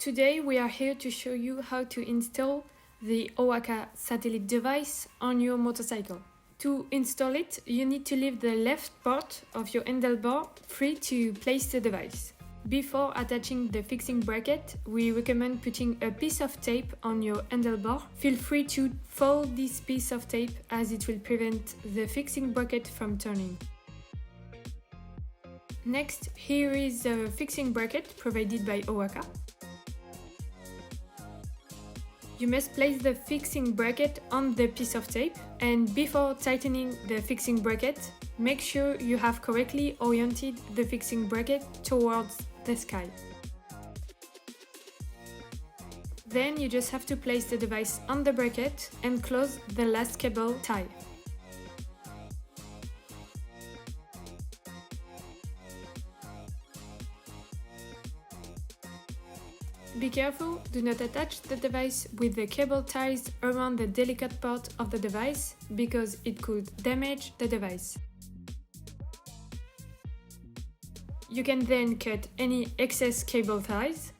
Today we are here to show you how to install the Owaka satellite device on your motorcycle. To install it, you need to leave the left part of your handlebar free to place the device. Before attaching the fixing bracket, we recommend putting a piece of tape on your handlebar. Feel free to fold this piece of tape as it will prevent the fixing bracket from turning. Next, here is a fixing bracket provided by Owaka. You must place the fixing bracket on the piece of tape, and before tightening the fixing bracket, make sure you have correctly oriented the fixing bracket towards the sky. Then you just have to place the device on the bracket and close the last cable tie. Be careful, do not attach the device with the cable ties around the delicate part of the device because it could damage the device. You can then cut any excess cable ties.